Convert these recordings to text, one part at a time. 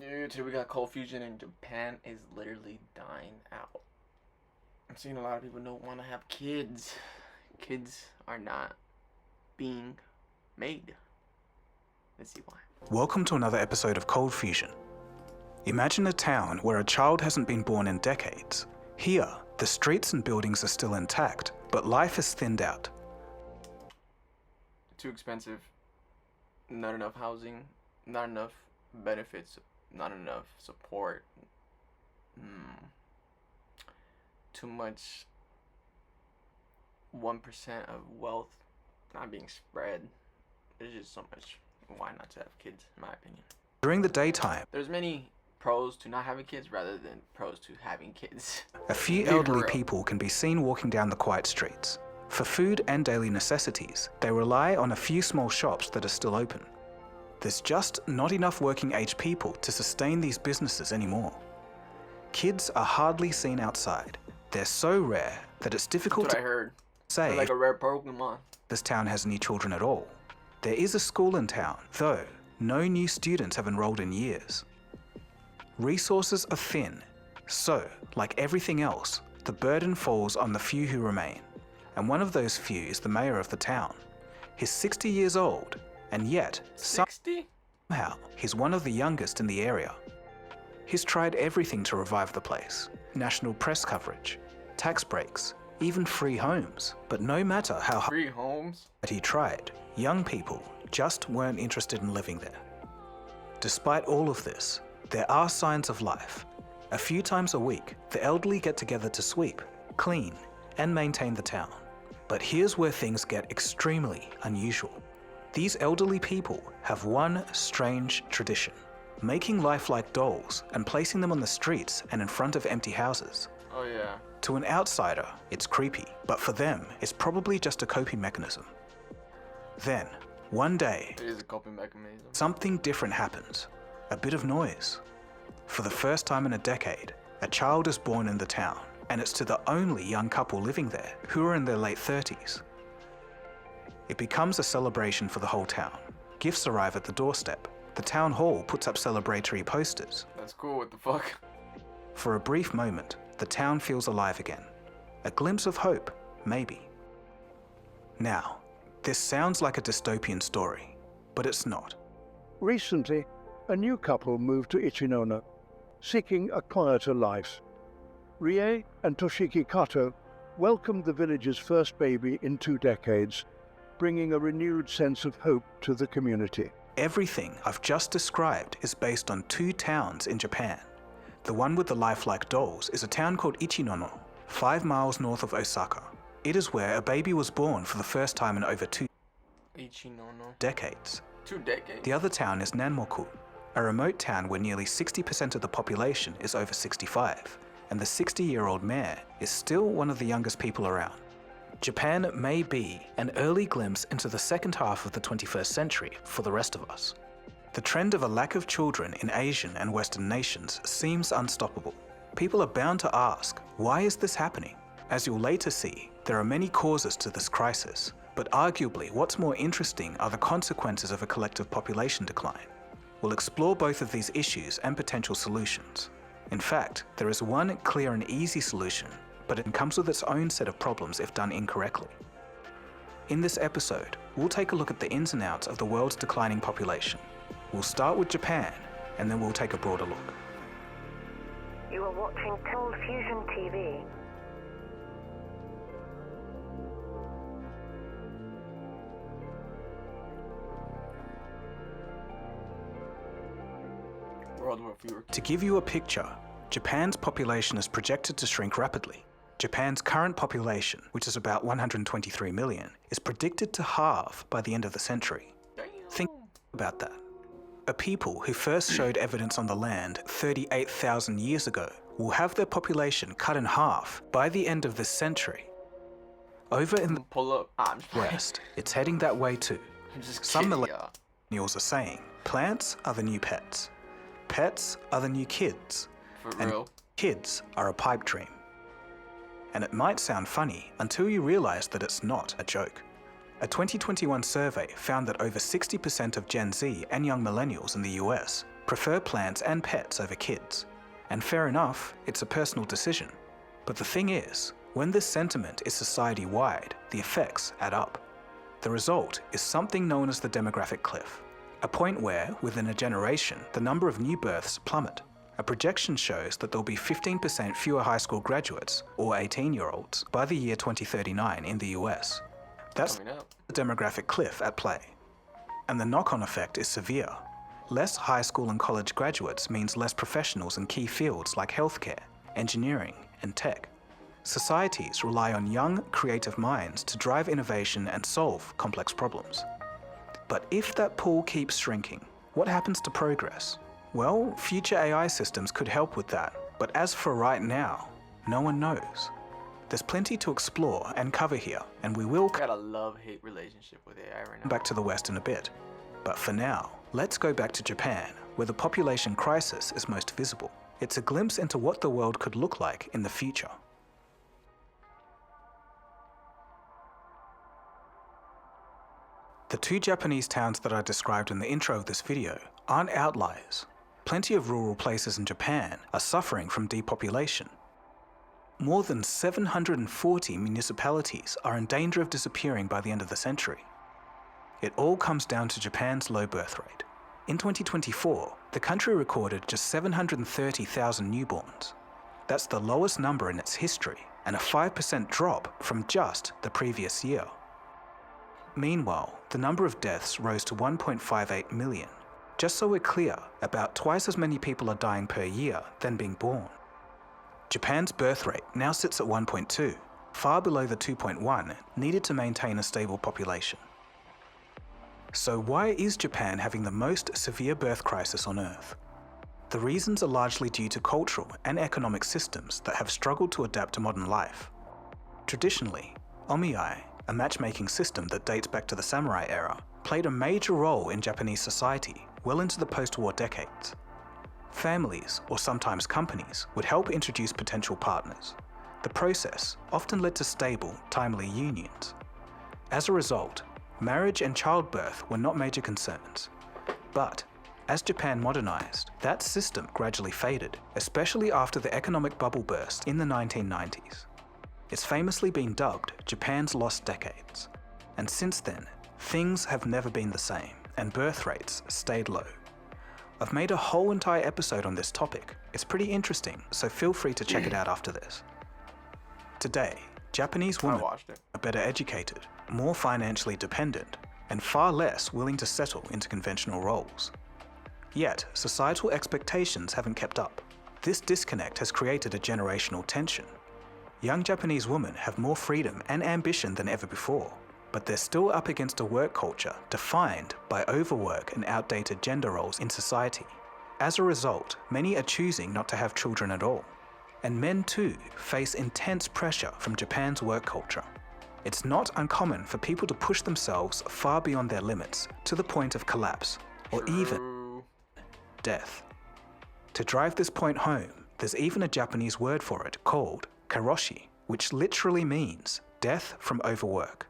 Dude, today we got cold fusion and Japan is literally dying out. I'm seeing a lot of people don't want to have kids. Kids are not being made. Let's see why. Welcome to another episode of Cold Fusion. Imagine a town where a child hasn't been born in decades. Here, the streets and buildings are still intact, but life has thinned out. Too expensive. Not enough housing. Not enough benefits. Not enough support. Too much 1% of wealth not being spread. There's just so much why not to have kids, in my opinion. During the daytime, There's many pros to not having kids rather than pros to having kids. a few elderly people can be seen walking down the quiet streets. For food and daily necessities, they rely on a few small shops that are still open. There's just not enough working-age people to sustain these businesses anymore. Kids are hardly seen outside. They're so rare that it's difficult That's what I to heard. say They're like a rare Pokemon. this town has any children at all. There is a school in town, though no new students have enrolled in years. Resources are thin, so, like everything else, the burden falls on the few who remain. And one of those few is the mayor of the town. He's 60 years old, and yet 60? somehow he's one of the youngest in the area. He's tried everything to revive the place. National press coverage, tax breaks, even free homes. But no matter how hard Free homes? he tried, young people just weren't interested in living there. Despite all of this, there are signs of life. A few times a week, the elderly get together to sweep, clean, and maintain the town. But here's where things get extremely unusual. These elderly people have one strange tradition: making life like dolls and placing them on the streets and in front of empty houses. Oh yeah. To an outsider, it's creepy, but for them, it's probably just a coping mechanism. Then, one day, It is a coping mechanism. something different happens. A bit of noise. For the first time in a decade, a child is born in the town, and it's to the only young couple living there, who are in their late 30s. It becomes a celebration for the whole town. Gifts arrive at the doorstep. The town hall puts up celebratory posters. That's cool, what the fuck? For a brief moment, the town feels alive again. A glimpse of hope, maybe. Now, this sounds like a dystopian story, but it's not. Recently, a new couple moved to Ichinono, seeking a quieter life. Rie and Toshiki Kato welcomed the village's first baby in 2 decades, bringing a renewed sense of hope to the community. Everything I've just described is based on 2 towns in Japan. The one with the lifelike dolls is a town called Ichinono, 5 miles north of Osaka. It is where a baby was born for the first time in over 2 Ichinono. decades. 2 decades? The other town is Nanmoku, a remote town where nearly 60% of the population is over 65, and the 60-year-old mayor is still one of the youngest people around. Japan may be an early glimpse into the second half of the 21st century for the rest of us. The trend of a lack of children in Asian and Western nations seems unstoppable. People are bound to ask, why is this happening? As you'll later see, there are many causes to this crisis, but arguably what's more interesting are the consequences of a collective population decline. We'll explore both of these issues and potential solutions. In fact, there is one clear and easy solution, but it comes with its own set of problems if done incorrectly. In this episode, we'll take a look at the ins and outs of the world's declining population. We'll start with Japan, and then we'll take a broader look. You are watching Cold Fusion TV. World War Fever. To give you a picture, Japan's population is projected to shrink rapidly. Japan's current population, which is about 123 million, is predicted to halve by the end of the century. Think about that. A people who first showed evidence on the land 38,000 years ago will have their population cut in half by the end of this century. Over in the Pull up. I'm just playing. West, it's heading that way too. I'm just Some kidding, y'all. millennials are saying, plants are the new pets. Pets are the new kids. For And real. kids are a pipe dream. And it might sound funny until you realize that it's not a joke. A 2021 survey found that over 60% of Gen Z and young millennials in the US prefer plants and pets over kids. And fair enough, it's a personal decision. But the thing is, when this sentiment is society-wide, the effects add up. The result is something known as the demographic cliff, a point where, within a generation, the number of new births plummet. A projection shows that there'll be 15% fewer high school graduates, or 18-year-olds, by the year 2039 in the US. That's the demographic cliff at play. And the knock-on effect is severe. Less high school and college graduates means less professionals in key fields like healthcare, engineering, and tech. Societies rely on young, creative minds to drive innovation and solve complex problems. But if that pool keeps shrinking, what happens to progress? Well, future AI systems could help with that, but as for right now, no one knows. There's plenty to explore and cover here, and we will got a love-hate relationship with AI right now. Come back to the West in a bit. But for now, let's go back to Japan, where the population crisis is most visible. It's a glimpse into what the world could look like in the future. The two Japanese towns that I described in the intro of this video aren't outliers. Plenty of rural places in Japan are suffering from depopulation. More than 740 municipalities are in danger of disappearing by the end of the century. It all comes down to Japan's low birth rate. In 2024, the country recorded just 730,000 newborns. That's the lowest number in its history, and a 5% drop from just the previous year. Meanwhile, the number of deaths rose to 1.58 million. Just so we're clear, about twice as many people are dying per year than being born. Japan's birth rate now sits at 1.2, far below the 2.1 needed to maintain a stable population. So why is Japan having the most severe birth crisis on Earth? The reasons are largely due to cultural and economic systems that have struggled to adapt to modern life. Traditionally, omiai, a matchmaking system that dates back to the samurai era, played a major role in Japanese society well into the post-war decades. Families, or sometimes companies, would help introduce potential partners. The process often led to stable, timely unions. As a result, marriage and childbirth were not major concerns. But as Japan modernized, that system gradually faded, especially after the economic bubble burst in the 1990s. It's famously been dubbed Japan's lost decades. And since then, things have never been the same, and birth rates stayed low. I've made a whole entire episode on this topic. It's pretty interesting, so feel free to check it out after this. Today, Japanese women are better educated, more financially dependent, and far less willing to settle into conventional roles. Yet, societal expectations haven't kept up. This disconnect has created a generational tension. Young Japanese women have more freedom and ambition than ever before, but they're still up against a work culture defined by overwork and outdated gender roles in society. As a result, many are choosing not to have children at all. And men too face intense pressure from Japan's work culture. It's not uncommon for people to push themselves far beyond their limits to the point of collapse or even death. To drive this point home, there's even a Japanese word for it called karoshi, which literally means death from overwork.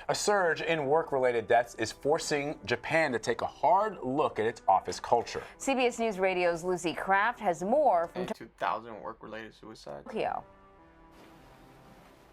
A surge in work-related deaths is forcing Japan to take a hard look at its office culture. CBS News Radio's Lucy Kraft has more from 2,000 work-related suicides. Tokyo.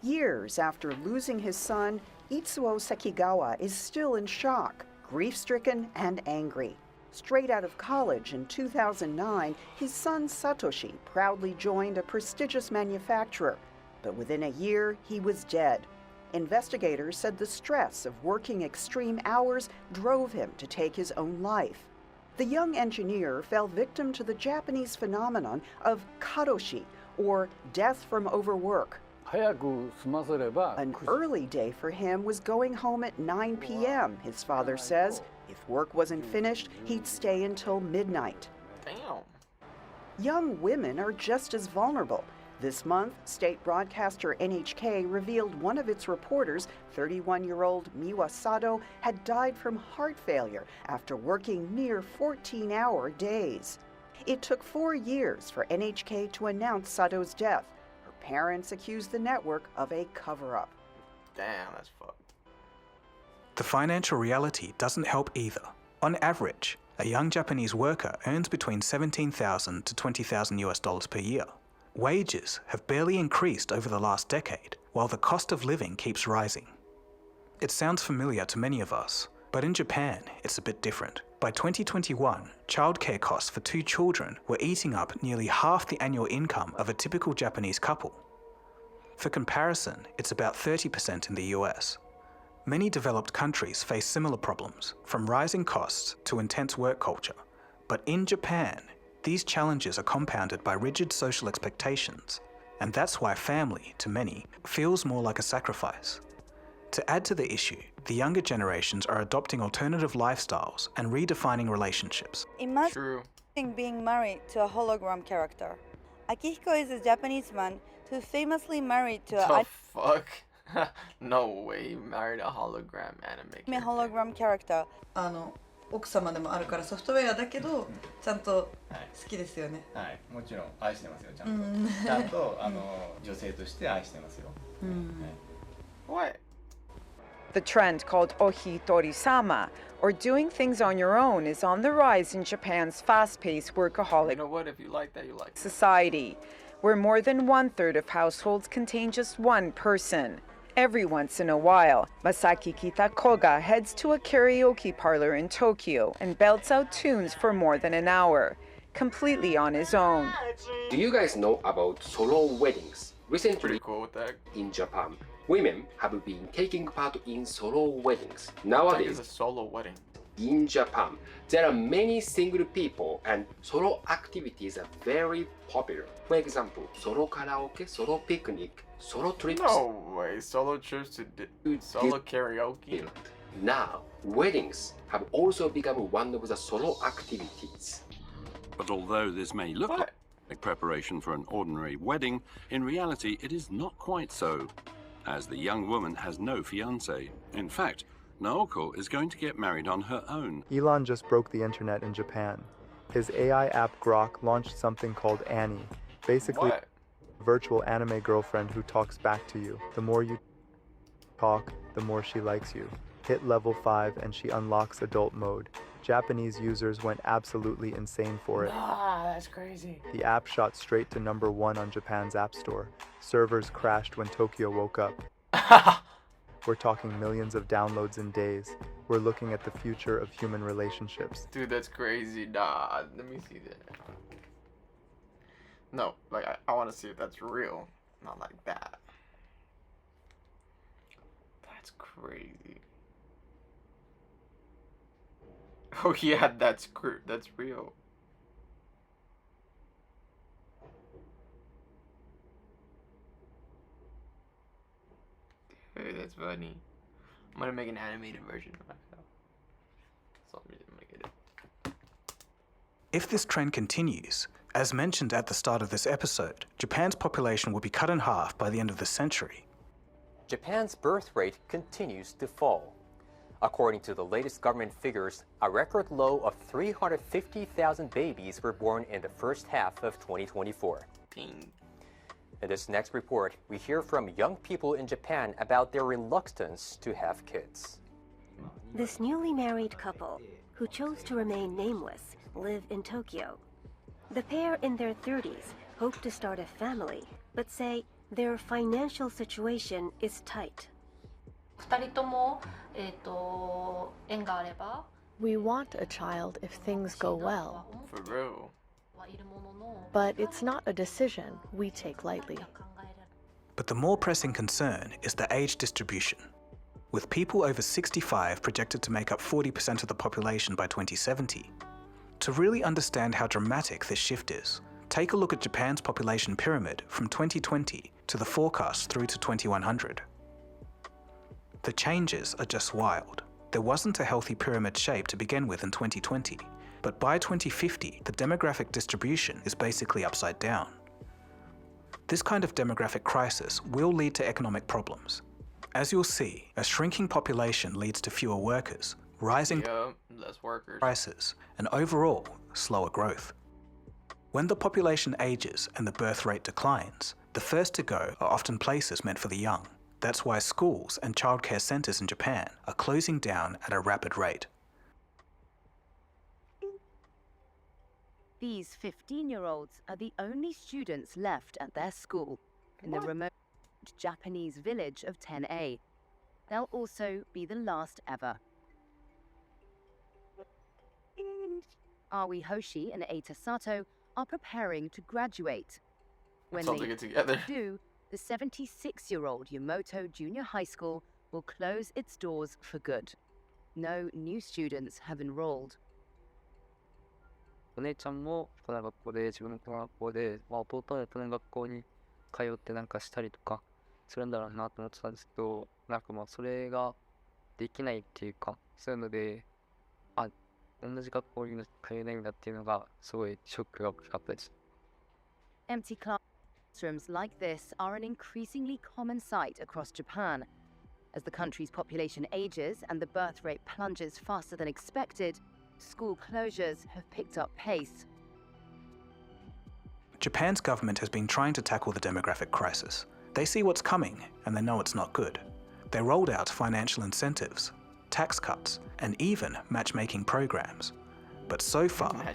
Years after losing his son, Itsuo Sekigawa is still in shock, grief-stricken and angry. Straight out of college in 2009, his son Satoshi proudly joined a prestigious manufacturer, but within a year, he was dead. Investigators said the stress of working extreme hours drove him to take his own life. The young engineer fell victim to the Japanese phenomenon of karoshi, or death from overwork. An early day for him was going home at 9 p.m., his father says. If work wasn't finished, he'd stay until midnight. Damn. Young women are just as vulnerable. This month, state broadcaster NHK revealed one of its reporters, 31-year-old Miwa Sato, had died from heart failure after working near 14-hour days. It took 4 years for NHK to announce Sato's death. Her parents accused the network of a cover-up. Damn, that's fucked. The financial reality doesn't help either. On average, A young Japanese worker earns between $17,000 to $20,000 US per year. Wages have barely increased over the last decade, while the cost of living keeps rising. It sounds familiar to many of us, but in Japan, it's a bit different. By 2021, childcare costs for 2 children were eating up nearly half the annual income of a typical Japanese couple. For comparison, it's about 30% in the US. Many developed countries face similar problems, from rising costs to intense work culture. But in Japan, these challenges are compounded by rigid social expectations, and that's why family, to many, feels more like a sacrifice. To add to the issue, the younger generations are adopting alternative lifestyles and redefining relationships. Imagine True. being married to a hologram character. Akihiko is a Japanese man who famously married to The a fuck? No way, he married a hologram anime anime character. hologram character. 奥様でもあるからソフトウェアだけどちゃんと好きですよね。はい、もちろん愛してますよ、ちゃんと。ちゃんと女性として愛してますよ。What? The trend called ohitori-sama, or doing things on your own, is on the rise in Japan's fast-paced You workaholic know what? If you like that, you like it. society, where more than 1/3 of households contain just one person. Every once in a while, Masaki Kitakoga heads to a karaoke parlor in Tokyo and belts out tunes for more than an hour, completely on his own. Do you guys know about solo weddings? Pretty Recently cool with that. in Japan, women have been taking part in solo weddings. It's Nowadays, a solo wedding. in Japan, there are many single people and solo activities are very popular. For example, solo karaoke, solo picnic, solo trips. No way. Solo trips to solo karaoke. Now, weddings have also become one of the solo activities. But although this may look like preparation for an ordinary wedding, in reality it is not quite so, as the young woman has no fiancé. In fact, Naoko is going to get married on her own. Elon just broke the internet in Japan. His AI app Grok launched something called Annie, basically a virtual anime girlfriend who talks back to you. The more you talk, the more she likes you. Hit level 5 and she unlocks adult mode. Japanese users went absolutely insane for it. Ah, that's crazy. The app shot straight to #1 on Japan's App Store. Servers crashed when Tokyo woke up. We're talking millions of downloads in days. We're looking at the future of human relationships. Dude, that's crazy. Nah, let me see that. No, like, I want to see if that's real. Not like that. That's crazy. Oh yeah, that's real. Hey, that's funny. I'm gonna make an animated version of myself. So I'm gonna make it. If this trend continues, as mentioned at the start of this episode, Japan's population will be cut in half by the end of the century. Japan's birth rate continues to fall. According to the latest government figures, a record low of 350,000 babies were born in the first half of 2024. Dang. In this next report, we hear from young people in Japan about their reluctance to have kids. This newly married couple, who chose to remain nameless, live in Tokyo. The pair in their 30s hope to start a family, but say their financial situation is tight. We want a child if things go well. For real. But it's not a decision we take lightly. But the more pressing concern is the age distribution. With people over 65 projected to make up 40% of the population by 2070. To really understand how dramatic this shift is, take a look at Japan's population pyramid from 2020 to the forecast through to 2100. The changes are just wild. There wasn't a healthy pyramid shape to begin with in 2020, but by 2050, the demographic distribution is basically upside down. This kind of demographic crisis will lead to economic problems. As you'll see, a shrinking population leads to fewer workers, rising less workers, prices, and overall, slower growth. When the population ages and the birth rate declines, the first to go are often places meant for the young. That's why schools and childcare centers in Japan are closing down at a rapid rate. These 15-year-olds are the only students left at their school in the remote Japanese village of 10A. They'll also be the last ever. Aoi Hoshi and Eita Sato are preparing to graduate. When Let's all they get together. do, the 76-year-old Yamato Junior High School will close its doors for good. No new students have enrolled. お姉ちゃんもこの学校で自分の学校で、弟はこの学校に通ってなんかしたりとかするんだろうなと思ってたんですけど、なんかそれができないっていうか、そういうので、同じ学校に通えないんだっていうのがすごいショックが大きかったです。Empty classrooms like this are an increasingly common sight across Japan. As the country's population ages and the birth rate plunges faster than expected, school closures have picked up pace. Japan's government has been trying to tackle the demographic crisis. They see what's coming and they know it's not good. They rolled out financial incentives, tax cuts, and even matchmaking programs. But so far,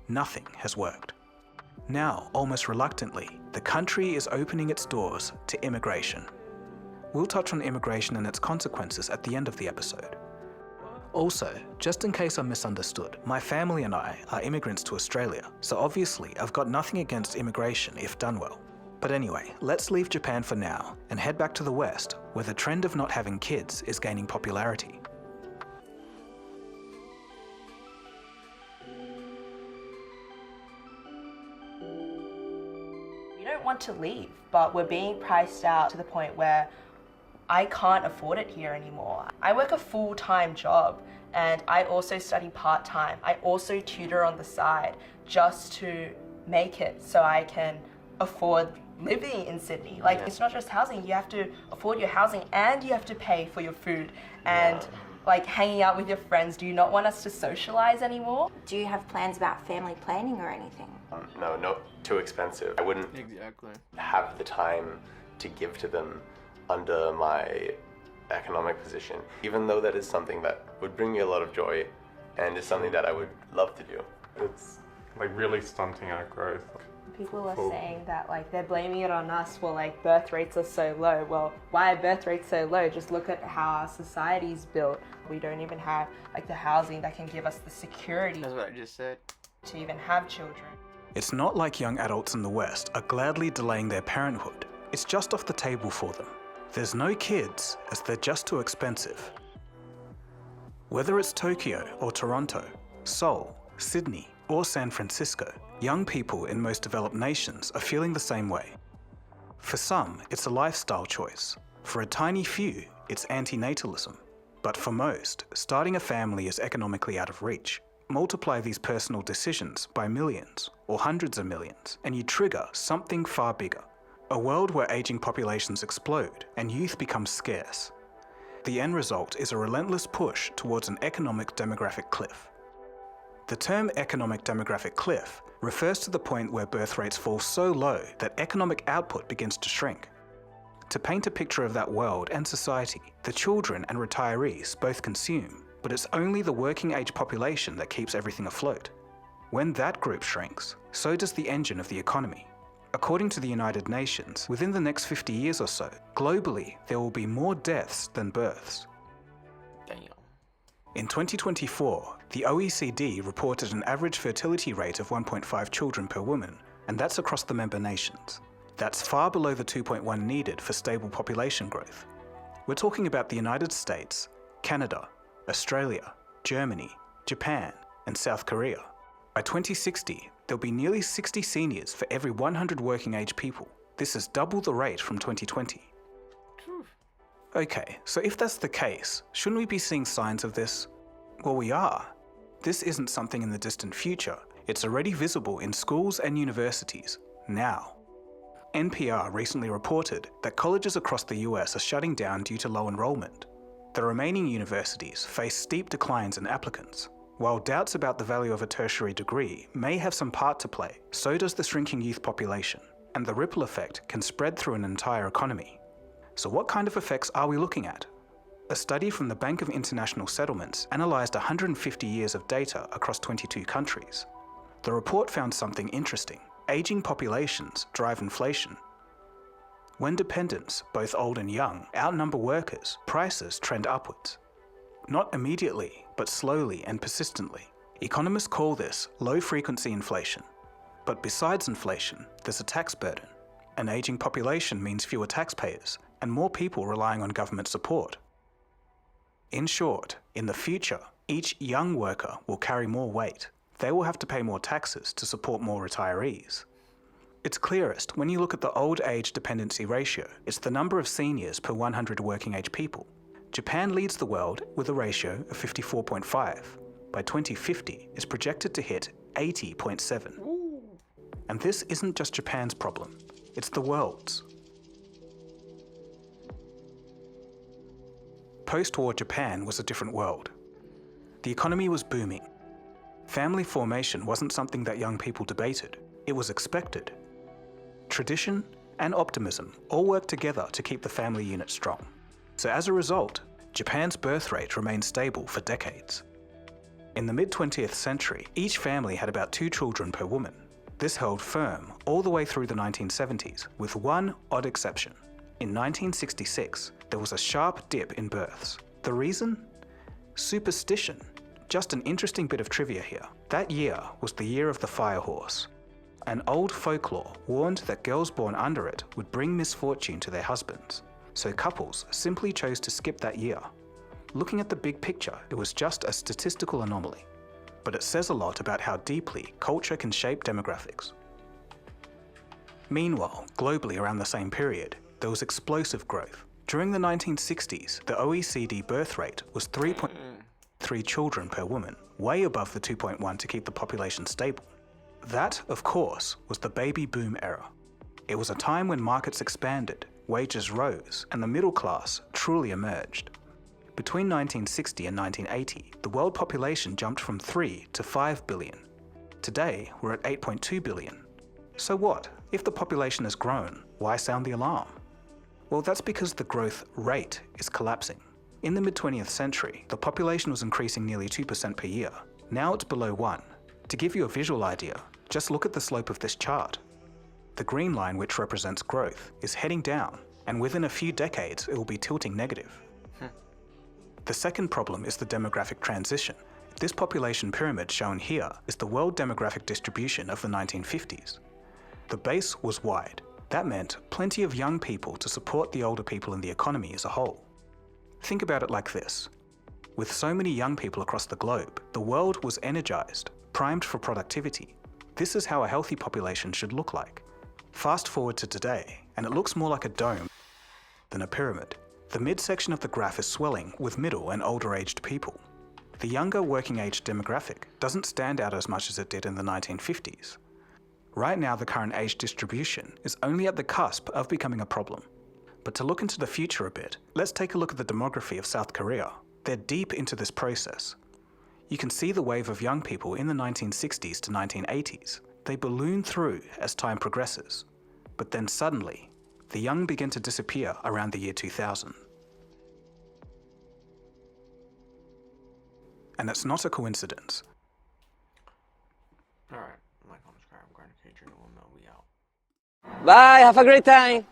nothing has worked. Now, almost reluctantly, the country is opening its doors to immigration. We'll touch on immigration and its consequences at the end of the episode. Also, just in case I'm misunderstood, my family and I are immigrants to Australia, so obviously I've got nothing against immigration if done well. But anyway, let's leave Japan for now and head back to the West, where the trend of not having kids is gaining popularity. We don't want to leave, but we're being priced out to the point where I can't afford it here anymore. I work a full-time job and I also study part-time. I also tutor on the side just to make it so I can afford living in Sydney. Like, it's not just housing, you have to afford your housing and you have to pay for your food and like hanging out with your friends. Do you not want us to socialize anymore? Do you have plans about family planning or anything? No, not too expensive. I wouldn't have the time to give to them under my economic position, even though that is something that would bring me a lot of joy and is something that I would love to do. It's like really stunting our growth. People are saying that like they're blaming it on us for like birth rates are so low. Well, why are birth rates so low? Just look at how our society's built. We don't even have like the housing that can give us the security. That's what I just said. To even have children. It's not like young adults in the West are gladly delaying their parenthood. It's just off the table for them. There's no kids, as they're just too expensive. Whether it's Tokyo or Toronto, Seoul, Sydney, or San Francisco, young people in most developed nations are feeling the same way. For some, it's a lifestyle choice. For a tiny few, it's antinatalism. But for most, starting a family is economically out of reach. Multiply these personal decisions by millions or hundreds of millions, and you trigger something far bigger. A world where aging populations explode and youth becomes scarce. The end result is a relentless push towards an economic demographic cliff. The term economic demographic cliff refers to the point where birth rates fall so low that economic output begins to shrink. To paint a picture of that world and society, the children and retirees both consume, but it's only the working age population that keeps everything afloat. When that group shrinks, so does the engine of the economy. According to the United Nations, within the next 50 years or so, globally, there will be more deaths than births. Damn. In 2024, the OECD reported an average fertility rate of 1.5 children per woman, and that's across the member nations. That's far below the 2.1 needed for stable population growth. We're talking about the United States, Canada, Australia, Germany, Japan, and South Korea. By 2060, there'll be nearly 60 seniors for every 100 working age people. This is double the rate from 2020. Okay, so if that's the case, shouldn't we be seeing signs of this? Well, we are. This isn't something in the distant future. It's already visible in schools and universities, now. NPR recently reported that colleges across the US are shutting down due to low enrollment. The remaining universities face steep declines in applicants. While doubts about the value of a tertiary degree may have some part to play, so does the shrinking youth population, and the ripple effect can spread through an entire economy. So what kind of effects are we looking at? A study from the Bank of International Settlements analysed 150 years of data across 22 countries. The report found something interesting. Aging populations drive inflation. When dependents, both old and young, outnumber workers, prices trend upwards. Not immediately, but slowly and persistently. Economists call this low-frequency inflation. But besides inflation, there's a tax burden. An aging population means fewer taxpayers and more people relying on government support. In short, in the future, each young worker will carry more weight. They will have to pay more taxes to support more retirees. It's clearest when you look at the old age dependency ratio. It's the number of seniors per 100 working age people. Japan leads the world with a ratio of 54.5. By 2050, it's projected to hit 80.7. And this isn't just Japan's problem, it's the world's. Post-war Japan was a different world. The economy was booming. Family formation wasn't something that young people debated, it was expected. Tradition and optimism all worked together to keep the family unit strong. So as a result, Japan's birth rate remained stable for decades. In the mid-20th century, each family had about 2 children per woman. This held firm all the way through the 1970s, with one odd exception. In 1966, there was a sharp dip in births. The reason? Superstition. Just an interesting bit of trivia here. That year was the year of the fire horse. An old folklore warned that girls born under it would bring misfortune to their husbands, so couples simply chose to skip that year. Looking at the big picture, it was just a statistical anomaly, but it says a lot about how deeply culture can shape demographics. Meanwhile, globally around the same period, there was explosive growth. During the 1960s, the OECD birth rate was 3.3 children per woman, way above the 2.1 to keep the population stable. That, of course, was the baby boom era. It was a time when markets expanded, wages rose, and the middle class truly emerged. Between 1960 and 1980, the world population jumped from 3 to 5 billion. Today, we're at 8.2 billion. So what? If the population has grown, why sound the alarm? Well, that's because the growth rate is collapsing. In the mid-20th century, the population was increasing nearly 2% per year. Now it's below 1. To give you a visual idea, just look at the slope of this chart. The green line, which represents growth, is heading down, and within a few decades, it will be tilting negative. The second problem is the demographic transition. This population pyramid shown here is the world demographic distribution of the 1950s. The base was wide. That meant plenty of young people to support the older people in the economy as a whole. Think about it like this. With so many young people across the globe, the world was energized, primed for productivity. This is how a healthy population should look like. Fast forward to today, and it looks more like a dome than a pyramid. The midsection of the graph is swelling with middle and older-aged people. The younger working-age demographic doesn't stand out as much as it did in the 1950s. Right now, the current age distribution is only at the cusp of becoming a problem. But to look into the future a bit, let's take a look at the demography of South Korea. They're deep into this process. You can see the wave of young people in the 1960s to 1980s. They balloon through as time progresses. But then suddenly, the young begin to disappear around the year 2000. And it's not a coincidence. Alright, like, comment, subscribe, I'm going to K-Journal, we out. Bye, have a great time.